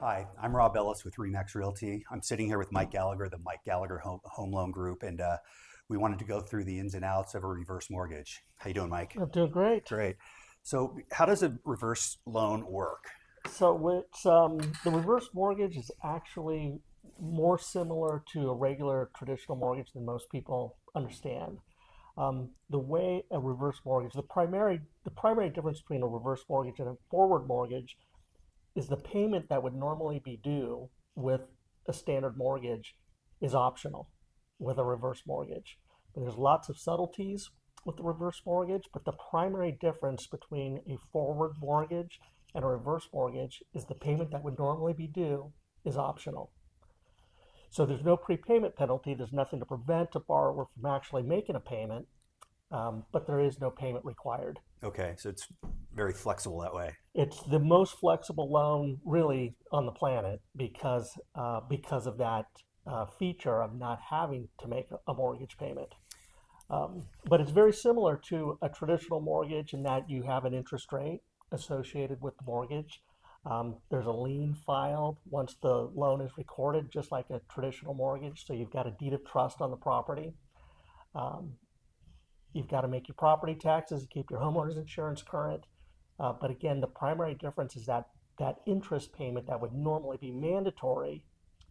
Hi, I'm Rob Ellis with RE Realty. I'm sitting here with Mike Gallagher, the Mike Gallagher Home Loan Group, and we wanted to go through the ins and outs of a reverse mortgage. How you doing, Mike? I'm doing great. Great. So how does a reverse loan work? So the reverse mortgage is actually more similar to a regular traditional mortgage than most people understand. The way a reverse mortgage, the primary difference between a reverse mortgage and a forward mortgage is the payment that would normally be due with a standard mortgage is optional with a reverse mortgage. And there's lots of subtleties with the reverse mortgage, but the primary difference between a forward mortgage and a reverse mortgage is the payment that would normally be due is optional. So there's no prepayment penalty. There's nothing to prevent a borrower from actually making a payment, but there is no payment required. Okay, so it's very flexible that way. It's the most flexible loan really on the planet because of that feature of not having to make a mortgage payment. But it's very similar to a traditional mortgage in that you have an interest rate associated with the mortgage. There's a lien filed once the loan is recorded, just like a traditional mortgage. So you've got a deed of trust on the property. You've got to make your property taxes, keep your homeowner's insurance current. But again, the primary difference is that interest payment that would normally be mandatory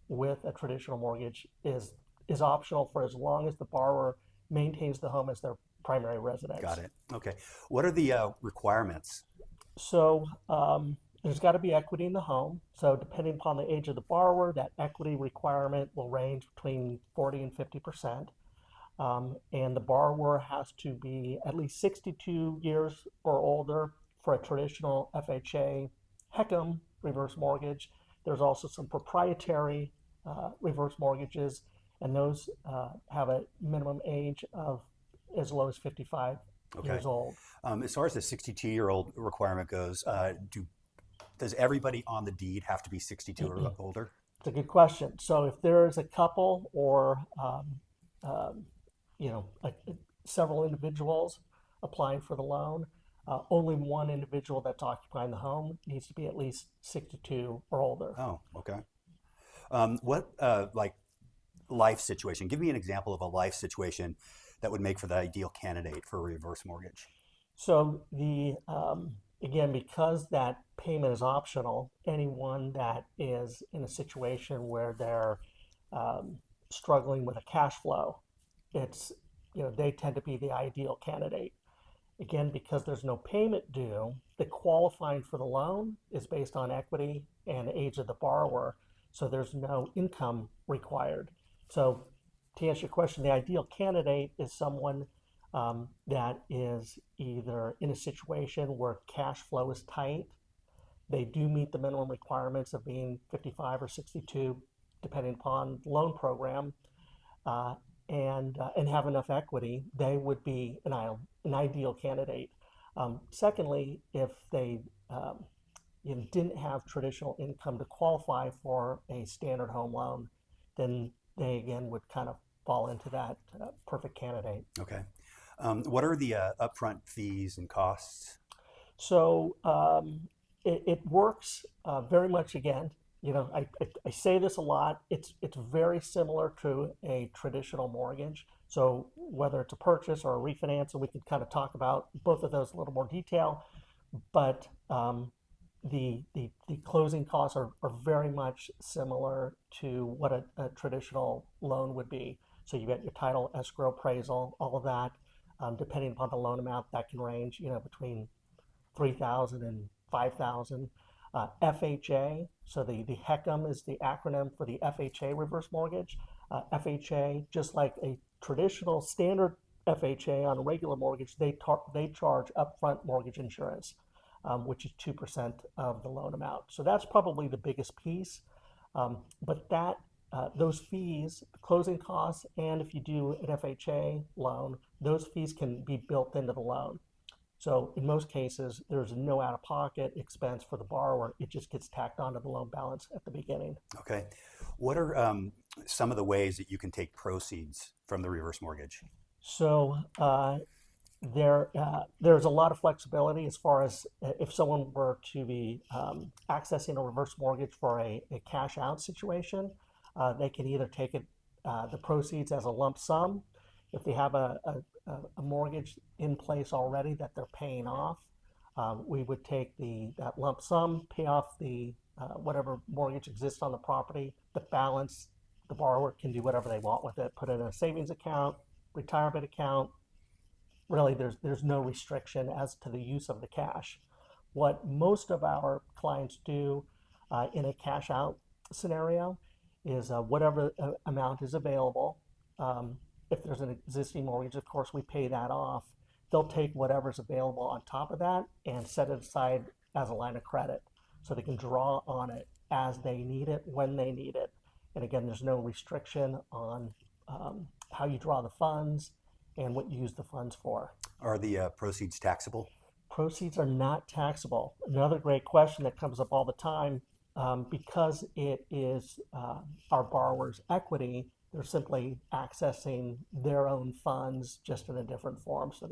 with a traditional mortgage is optional for as long as the borrower maintains the home as their primary residence. Got it. Okay. What are the requirements? So there's got to be equity in the home. So depending upon the age of the borrower, that equity requirement will range between 40 and 50%. And the borrower has to be at least 62 years or older for a traditional FHA HECM reverse mortgage. There's also some proprietary reverse mortgages, and those have a minimum age of as low as 55 years old. As far as the 62-year-old requirement goes, does everybody on the deed have to be 62 or older? It's a good question. So if there is a couple or several individuals applying for the loan, only one individual that's occupying the home needs to be at least 62 or older. Oh, okay. What like life situation? Give me an example of a life situation that would make for the ideal candidate for a reverse mortgage. So again, because that payment is optional, anyone that is in a situation where they're struggling with a cash flow, they tend to be the ideal candidate. Again, because there's no payment due, the qualifying for the loan is based on equity and age of the borrower, so there's no income required. So to answer your question, the ideal candidate is someone that is either in a situation where cash flow is tight, they do meet the minimum requirements of being 55 or 62, depending upon the loan program, and have enough equity, they would be an ideal candidate. Secondly, if they didn't have traditional income to qualify for a standard home loan, then they again would kind of fall into that perfect candidate. Okay. What are the upfront fees and costs? So it works very much again. I say this a lot. It's very similar to a traditional mortgage. So whether it's a purchase or a refinance, and we can kind of talk about both of those in a little more detail, but the closing costs are very much similar to what a traditional loan would be. So you get your title, escrow, appraisal, all of that. Depending upon the loan amount, that can range between $3,000 and $5,000. FHA, so the HECM is the acronym for the FHA reverse mortgage. FHA, just like a traditional standard FHA on a regular mortgage, they charge upfront mortgage insurance, which is 2% of the loan amount. So that's probably the biggest piece. But those fees, closing costs, and if you do an FHA loan, those fees can be built into the loan. So in most cases, there's no out-of-pocket expense for the borrower. It just gets tacked onto the loan balance at the beginning. Okay. What are some of the ways that you can take proceeds from the reverse mortgage? So there's a lot of flexibility as far as if someone were to be accessing a reverse mortgage for a cash out situation, they can either take the proceeds as a lump sum. If they have a mortgage in place already that they're paying off, we would take that lump sum, pay off the whatever mortgage exists on the property. The balance, the borrower can do whatever they want with it, put it in a savings account, retirement account. Really, there's no restriction as to the use of the cash. What most of our clients do in a cash out scenario is whatever amount is available. If there's an existing mortgage, of course, we pay that off. They'll take whatever's available on top of that and set it aside as a line of credit so they can draw on it as they need it, when they need it. And again, there's no restriction on how you draw the funds and what you use the funds for. Are the proceeds taxable? Proceeds are not taxable. Another great question that comes up all the time, because it is our borrower's equity, they're simply accessing their own funds just in a different form. So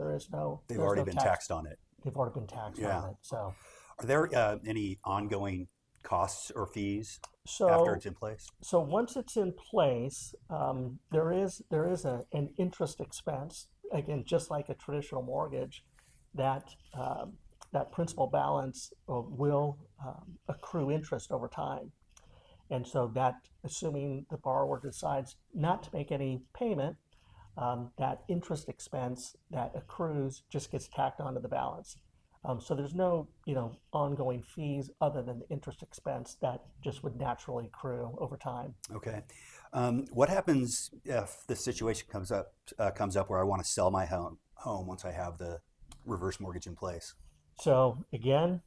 They've already been taxed on it. They've already been taxed on it. So, are there any ongoing costs or fees so after it's in place? So once it's in place, there is an interest expense. Again, just like a traditional mortgage, that principal balance will accrue interest over time. And so that, assuming the borrower decides not to make any payment, that interest expense that accrues just gets tacked onto the balance. So there's no, ongoing fees other than the interest expense that just would naturally accrue over time. Okay. What happens if the situation comes up where I want to sell my home once I have the reverse mortgage in place? So again,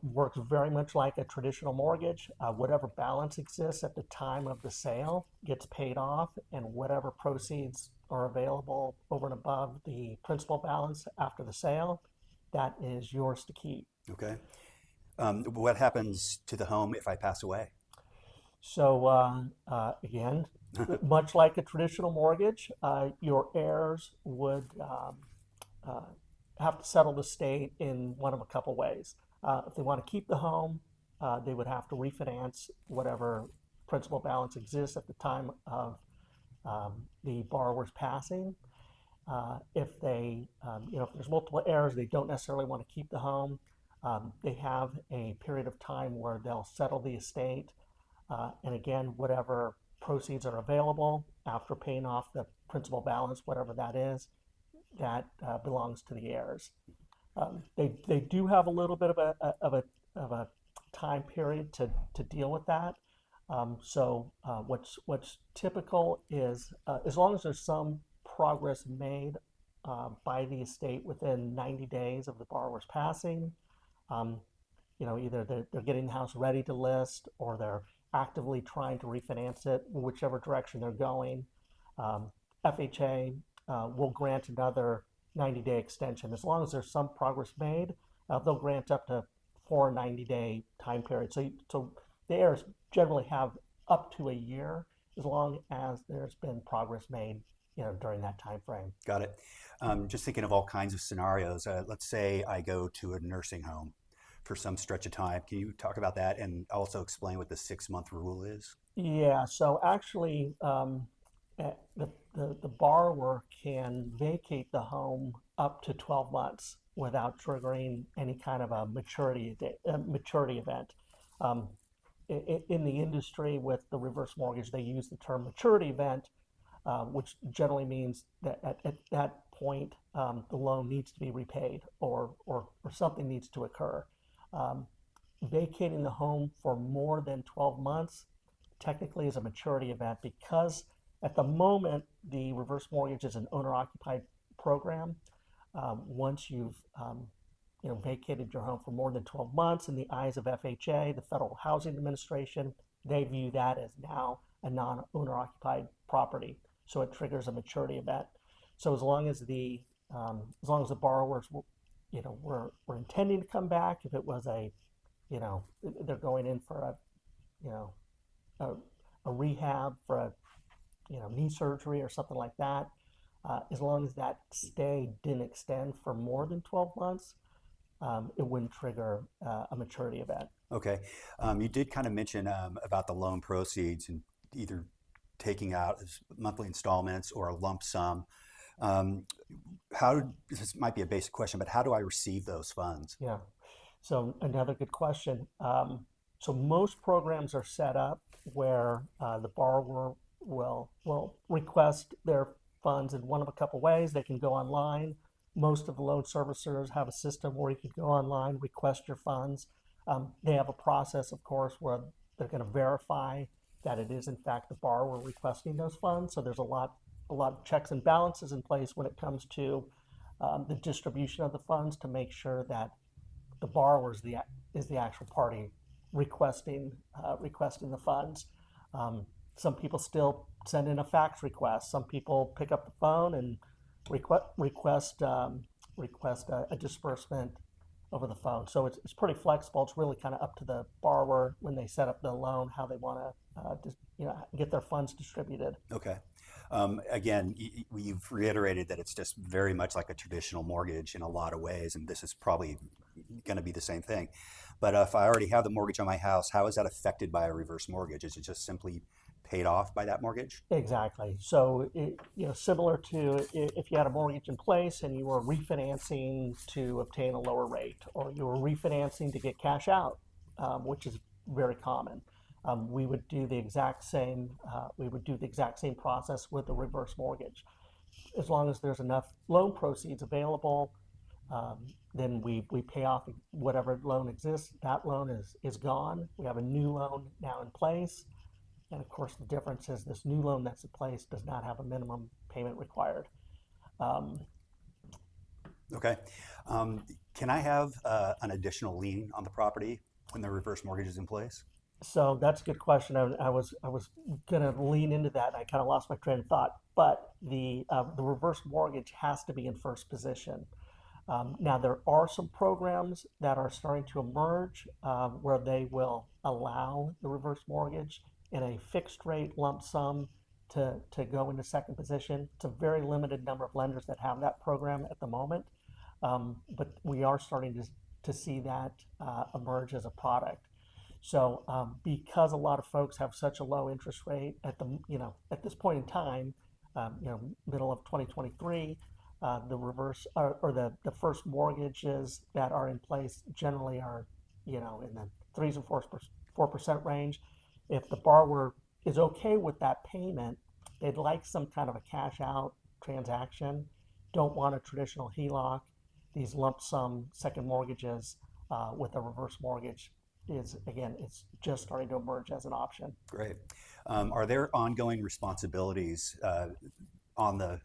works very much like a traditional mortgage. Whatever balance exists at the time of the sale gets paid off, and whatever proceeds are available over and above the principal balance after the sale, that is yours to keep. Okay. What happens to the home if I pass away? So again, much like a traditional mortgage, your heirs would have to settle the estate in one of a couple ways. If they want to keep the home, they would have to refinance whatever principal balance exists at the time of the borrower's passing. If there's multiple heirs, they don't necessarily want to keep the home. They have a period of time where they'll settle the estate. And again, whatever proceeds are available after paying off the principal balance, whatever that is, that belongs to the heirs. They do have a little bit of a time period to deal with that. So what's typical is as long as there's some progress made by the estate within 90 days of the borrower's passing, either they're getting the house ready to list or they're actively trying to refinance it, whichever direction they're going. FHA will grant another 90-day extension. As long as there's some progress made, they'll grant up to 4 90-day time periods. So the heirs generally have up to a year as long as there's been progress made during that time frame. Got it. Just thinking of all kinds of scenarios. Let's say I go to a nursing home for some stretch of time. Can you talk about that and also explain what the 6-month rule is? Yeah, so actually the borrower can vacate the home up to 12 months without triggering any kind of a maturity event. In the industry with the reverse mortgage, they use the term maturity event, which generally means that at that point the loan needs to be repaid or something needs to occur. Vacating the home for more than 12 months technically is a maturity event because at the moment the reverse mortgage is an owner-occupied program. Once you've vacated your home for more than 12 months, in the eyes of FHA, the Federal Housing Administration, they view that as now a non-owner occupied property. So it triggers a maturity event. So as long as the borrowers were intending to come back, if it was they're going in for a rehab for a knee surgery or something like that, As long as that stay didn't extend for more than 12 months, it wouldn't trigger a maturity event. Okay. You did kind of mention about the loan proceeds and either taking out as monthly installments or a lump sum. Um, this might be a basic question, but how do I receive those funds? Yeah. So another good question. So most programs are set up where the borrower will request their funds in one of a couple ways. They can go online. Most of the loan servicers have a system where you can go online, request your funds. They have a process, of course, where they're going to verify that it is in fact the borrower requesting those funds. So there's a lot of checks and balances in place when it comes to the distribution of the funds to make sure that the borrower is the actual party requesting the funds. Some people still send in a fax request. Some people pick up the phone and request a disbursement over the phone. So it's pretty flexible. It's really kind of up to the borrower when they set up the loan how they want to get their funds distributed. Okay. Again, you've reiterated that it's just very much like a traditional mortgage in a lot of ways, and this is probably going to be the same thing. But if I already have the mortgage on my house, how is that affected by a reverse mortgage? Is it just simply paid off by that mortgage? Exactly. So, similar to if you had a mortgage in place and you were refinancing to obtain a lower rate, or you were refinancing to get cash out, which is very common. We would do the exact same. We would do the exact same process with the reverse mortgage. As long as there's enough loan proceeds available, then we pay off whatever loan exists. That loan is gone. We have a new loan now in place. And of course, the difference is this new loan that's in place does not have a minimum payment required. Okay. Can I have an additional lien on the property when the reverse mortgage is in place? So that's a good question. I was going to lean into that. And I kind of lost my train of thought. But the reverse mortgage has to be in first position. Now there are some programs that are starting to emerge where they will allow the reverse mortgage in a fixed rate lump sum to go into second position. It's a very limited number of lenders that have that program at the moment, but we are starting to see that emerge as a product. So because a lot of folks have such a low interest rate at this point in time, middle of 2023, the reverse or the first mortgages that are in place generally are in the 3s and 4% range. If the borrower is okay with that payment, they'd like some kind of a cash out transaction, don't want a traditional HELOC. These lump sum second mortgages with a reverse mortgage it's just starting to emerge as an option. Great. Are there ongoing responsibilities on the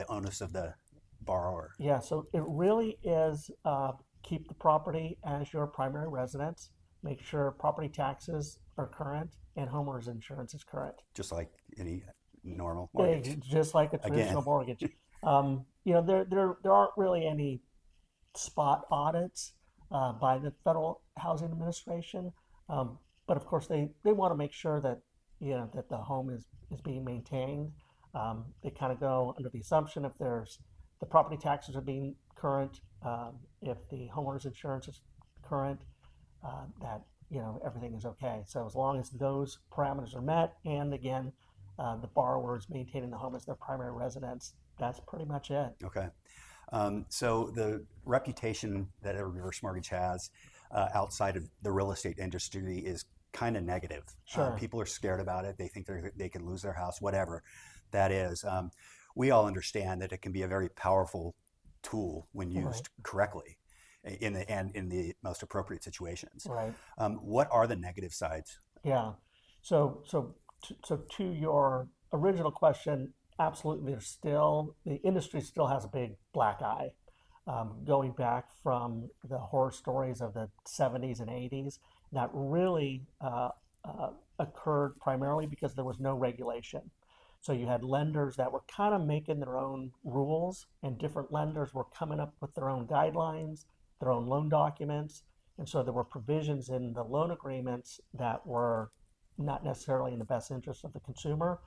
onus of the borrower? Yeah, so it really is keep the property as your primary residence, make sure property taxes are current and homeowners insurance is current. Just like any normal mortgage? Just like a traditional mortgage. There aren't really any spot audits by the Federal Housing Administration, but of course they want to make sure that that the home is being maintained. They kind of go under the assumption if the property taxes are being current, if the homeowner's insurance is current, that everything is okay. So as long as those parameters are met, and again, the borrower is maintaining the home as their primary residence, that's pretty much it. Okay. So the reputation that a reverse mortgage has outside of the real estate industry is kind of negative. Sure. People are scared about it. They think they could lose their house, whatever that is. We all understand that it can be a very powerful tool when used correctly in the most appropriate situations. Right. What are the negative sides? Yeah. So to your original question, absolutely, the industry still has a big black eye. Going back from the horror stories of the 70s and 80s, that really occurred primarily because there was no regulation. So you had lenders that were kind of making their own rules, and different lenders were coming up with their own guidelines, their own loan documents. And so there were provisions in the loan agreements that were not necessarily in the best interest of the consumer.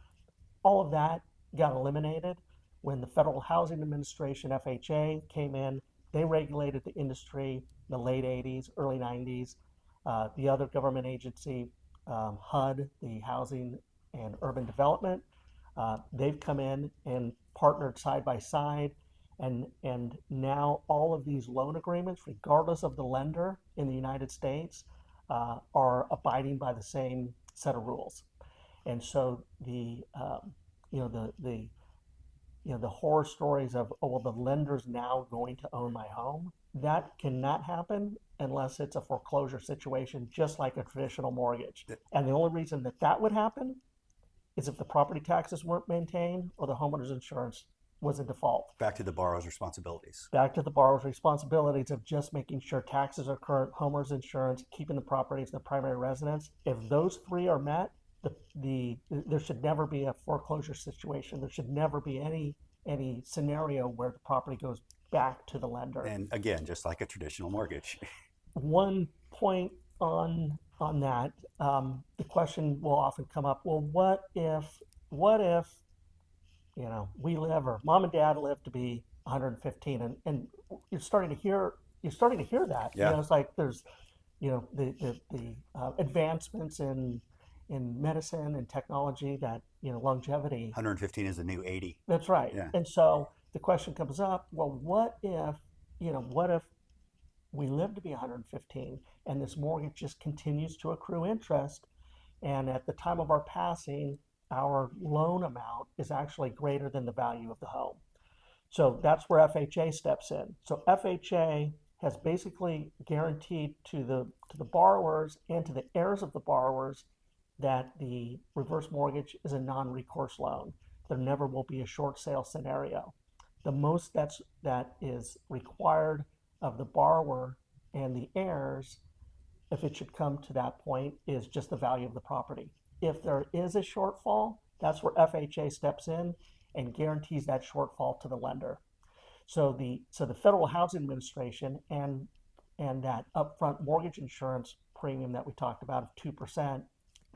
All of that got eliminated. when the Federal Housing Administration, FHA, came in, they regulated the industry in the late 80s, early 90s. The other government agency, HUD, the Housing and Urban Development, they've come in and partnered side by side. And now all of these loan agreements, regardless of the lender in the United States, are abiding by the same set of rules. And so the horror stories of, oh, well, the lender's now going to own my home, that cannot happen unless it's a foreclosure situation, just like a traditional mortgage. And the only reason that that would happen is if the property taxes weren't maintained or the homeowner's insurance was in default. Back to the borrower's responsibilities. Back to the borrower's responsibilities of just making sure taxes are current, homeowner's insurance, keeping the property as the primary residence. If those three are met, there should never be a foreclosure situation. There should never be any scenario where the property goes back to the lender. And again, just like a traditional mortgage. One point on that, the question will often come up, well, what if we live, or mom and dad live to be 115, and you're starting to hear that. Yeah. It's like there's the advancements in medicine and technology that longevity. 115 is the new 80. That's right. Yeah. And so the question comes up, well, what if we live to be 115 and this mortgage just continues to accrue interest, and at the time of our passing, our loan amount is actually greater than the value of the home. So that's where FHA steps in. So FHA has basically guaranteed to the borrowers and to the heirs of the borrowers that the reverse mortgage is a non-recourse loan. There never will be a short sale scenario. The most that is required of the borrower and the heirs, if it should come to that point, is just the value of the property. If there is a shortfall, that's where FHA steps in and guarantees that shortfall to the lender. So the Federal Housing Administration and that upfront mortgage insurance premium that we talked about of 2%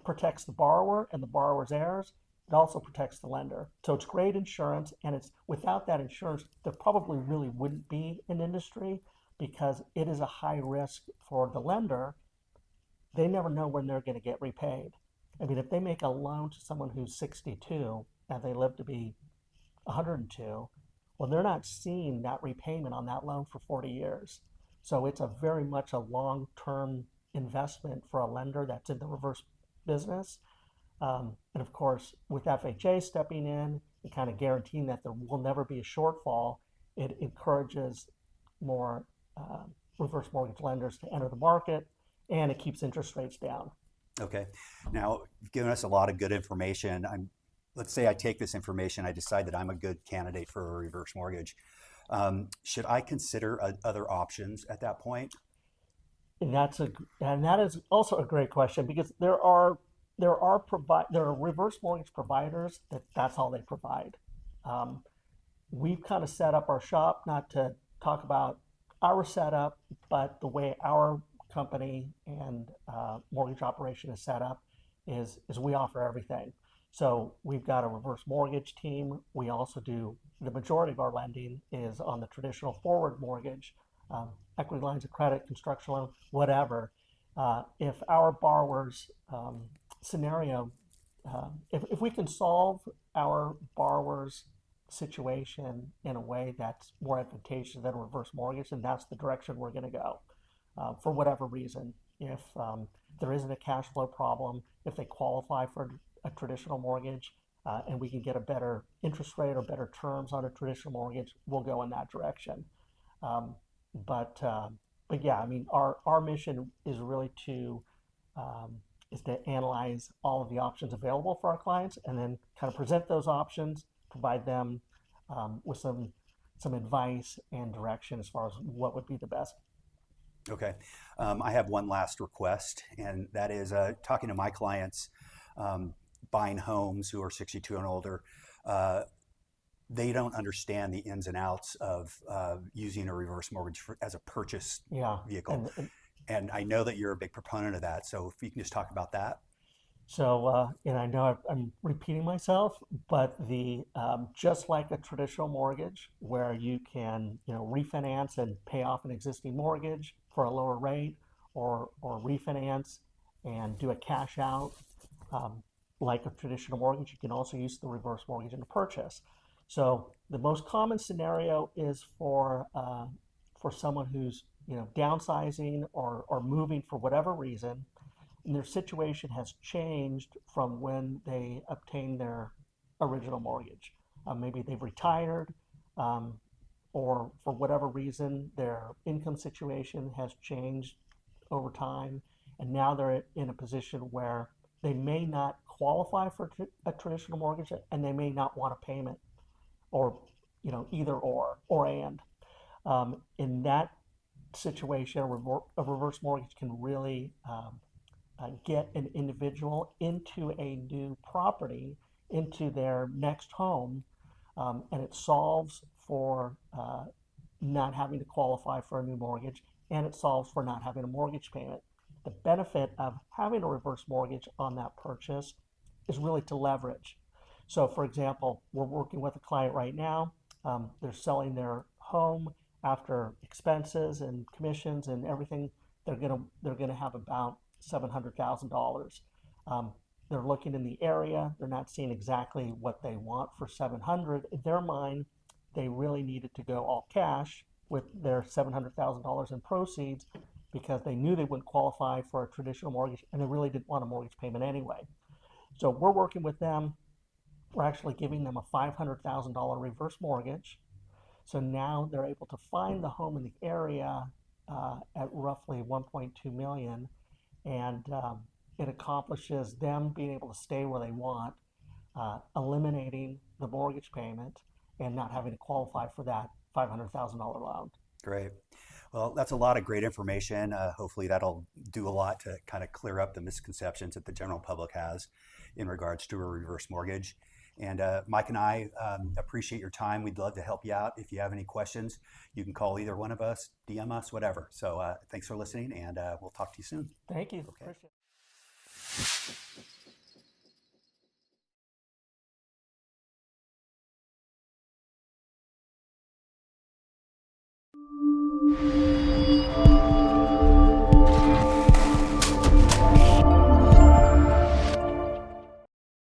protects the borrower and the borrower's heirs. It also protects the lender. So it's great insurance, and it's without that insurance, there probably really wouldn't be an industry, because it is a high risk for the lender. They never know when they're going to get repaid. I mean, if they make a loan to someone who's 62 and they live to be 102, well, they're not seeing that repayment on that loan for 40 years. So it's a very much a long-term investment for a lender that's in the reverse business. And of course, with FHA stepping in and kind of guaranteeing that there will never be a shortfall, it encourages more reverse mortgage lenders to enter the market, and it keeps interest rates down. Okay. Now, you've given us a lot of good information. Let's say I take this information, I decide that I'm a good candidate for a reverse mortgage. Should I consider other options at that point? And that is also a great question, because there are reverse mortgage providers that's all they provide. We've kind of set up our shop, not to talk about our setup, but the way our company and mortgage operation is set up is we offer everything. So we've got a reverse mortgage team. We also do, the majority of our lending is on the traditional forward mortgage, equity lines of credit, construction loan, whatever. If our borrower's scenario, if we can solve our borrower's situation in a way that's more advantageous than a reverse mortgage, then that's the direction we're going to go. For whatever reason, if there isn't a cash flow problem, if they qualify for a traditional mortgage, and we can get a better interest rate or better terms on a traditional mortgage, we'll go in that direction. But yeah, I mean, our mission is really to analyze all of the options available for our clients, and then kind of present those options, provide them with some advice and direction as far as what would be the best. Okay. I have one last request, and that is talking to my clients buying homes who are 62 and older. They don't understand the ins and outs of using a reverse mortgage as a purchase vehicle. And I know that you're a big proponent of that. So if you can just talk about that. So, and I know I'm repeating myself, but just like a traditional mortgage, where you can, refinance and pay off an existing mortgage for a lower rate, or refinance and do a cash out, um, like a traditional mortgage, you can also use the reverse mortgage in a purchase. So the most common scenario is for someone who's downsizing or moving for whatever reason, and their situation has changed from when they obtained their original mortgage. Maybe they've retired, um, or for whatever reason, their income situation has changed over time, and now they're in a position where they may not qualify for a traditional mortgage, and they may not want a payment, or either or and. In that situation, a reverse mortgage can really get an individual into a new property, into their next home, and it solves for not having to qualify for a new mortgage, and it solves for not having a mortgage payment. The benefit of having a reverse mortgage on that purchase is really to leverage. So, for example, we're working with a client right now. They're selling their home after expenses and commissions and everything. They're gonna have about $700,000. Um, they're looking in the area. They're not seeing exactly what they want for 700. In their mind, they really needed to go all cash with their $700,000 in proceeds, because they knew they wouldn't qualify for a traditional mortgage, and they really didn't want a mortgage payment anyway. So we're working with them. We're actually giving them a $500,000 reverse mortgage. So now they're able to find the home in the area at roughly 1.2 million, and it accomplishes them being able to stay where they want, eliminating the mortgage payment, and not having to qualify for that $500,000 loan. Great. Well, that's a lot of great information. Hopefully, that'll do a lot to kind of clear up the misconceptions that the general public has in regards to a reverse mortgage. And Mike and I appreciate your time. We'd love to help you out. If you have any questions, you can call either one of us, DM us, whatever. So thanks for listening, and we'll talk to you soon. Thank you. Okay. Appreciate it.